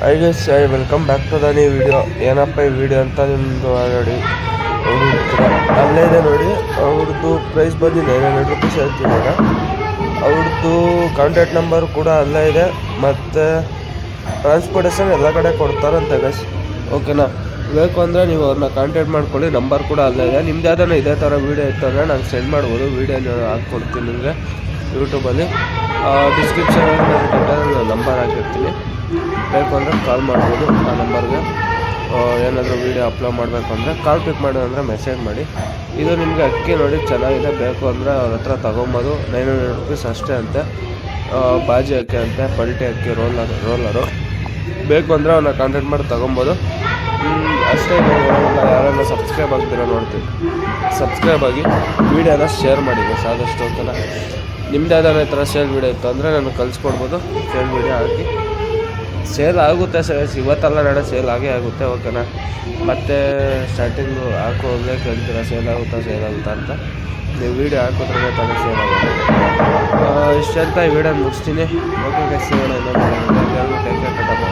I guys welcome back to the new video. ಏನಪ್ಪ ಈ video ಅಂತ ನಿಮ್ಮದು ಆಲ್ರೆಡಿ ಅಲ್ಲೇ ಇದೆ ನೋಡಿ. ಅವ್ರದ್ದು ಪ್ರೈಸ್ ಬಂದು 900 ರೂಪೀಸ್ ಹೇಳ್ತಿದ್ದಾರೆ. ಅವ್ರದ್ದು ಕಾಂಟ್ಯಾಕ್ಟ್ ನಂಬರ್ ಕೂಡ ಅಲ್ಲೇ ಇದೆ, ಮತ್ತು ಟ್ರಾನ್ಸ್ಪೋರ್ಟೇಷನ್ ಎಲ್ಲ ಕಡೆ ಕೊಡ್ತಾರಂತೆ ಗೈಸ್. ಓಕೆನಾ, ಬೇಕು ಅಂದರೆ ನೀವು ಅವ್ರನ್ನ ಕಾಂಟ್ಯಾಕ್ಟ್ ಮಾಡ್ಕೊಳ್ಳಿ. ನಂಬರ್ ಕೂಡ ಅಲ್ಲೇ ಇದೆ. ನಿಮ್ದು ಯಾವ್ದಾನ ಇದೇ ಥರ ವೀಡಿಯೋ ಇತ್ತು ಅಂದರೆ ನಾನು ಸೆಂಡ್ ಮಾಡ್ಬೋದು. ವೀಡಿಯೋನ ಹಾಕ್ಕೊಡ್ತೀನಿ ನಿಮಗೆ ಯೂಟ್ಯೂಬಲ್ಲಿ. ಡಿಸ್ಕ್ರಿಪ್ಷನಲ್ಲಿ ನಾನು ನಂಬರ್ ಹಾಕಿರ್ತೀನಿ, ಬೇಕು ಅಂದರೆ ಕಾಲ್ ಮಾಡ್ಬೋದು ಆ ನಂಬರ್ಗೆ. ಏನಾದರೂ ವೀಡಿಯೋ ಅಪ್ಲೋಡ್ ಮಾಡಬೇಕು ಅಂದರೆ ಕಾಲ್ ಪಿಕ್ ಮಾಡೋದಂದರೆ ಮೆಸೇಜ್ ಮಾಡಿ. ಇದು ನಿಮಗೆ ಅಕ್ಕಿ ನೋಡಿ ಚೆನ್ನಾಗಿದೆ, ಬೇಕು ಅಂದರೆ ಅವ್ರ ಹತ್ರ ತೊಗೊಬೋದು. 900 ರೂಪೀಸ್ ಅಷ್ಟೇ ಅಂತೆ. ಬಾಜಿ ಅಕ್ಕಿ ಅಂತೆ, ಪಲ್ಟಿ ಅಕ್ಕಿ ರೋಲರು. ಬೇಕು ಅಂದರೆ ಅವನ್ನ ಕಾಂಟ್ಯಾಕ್ಟ್ ಮಾಡಿ ತೊಗೊಬೋದು. ಅಷ್ಟೇ. ಯಾರನ್ನ ಸಬ್ಸ್ಕ್ರೈಬ್ ಆಗ್ತೀರಾ ನೋಡ್ತೀನಿ, ಸಬ್ಸ್ಕ್ರೈಬ್ ಆಗಿ ವೀಡಿಯೋನ ಶೇರ್ ಮಾಡಿ ಆದಷ್ಟು. ಓಕೆನಾ, ನಿಮ್ದು ಯಾವ್ದಾರ ಈ ಥರ ಸೇಲ್ ವೀಡಿಯೋ ಇತ್ತು ಅಂದರೆ ನನಗೆ ಕಳಿಸ್ಕೊಡ್ಬೋದು. ಸೇಲ್ ವೀಡಿಯೋ ಹಾಕಿ ಸೇಲ್ ಆಗುತ್ತೆ ಇವತ್ತಲ್ಲ ನಾಳೆ ಸೇಲ್ ಆಗೇ ಆಗುತ್ತೆ. ಓಕೆನಾ, ಮತ್ತು ಸ್ಟಾರ್ಟಿಂಗು ಹಾಕೋದೇ ಕೇಳ್ತೀರಾ ಸೇಲ್ ಆಗುತ್ತಾ ಅಂತ. ನೀವು ವೀಡಿಯೋ ಹಾಕೋದ್ರೆ ತಾನೇ ಸೇಲ್ ಆಗುತ್ತೆ. ಇಷ್ಟಂತ ಈ ವಿಡಿಯೋ ಮುಗಿಸ್ತೀನಿ. ಓಕೆ, ಸಿಗೋಣ ಇನ್ನೊಂದು. Take care, Tata.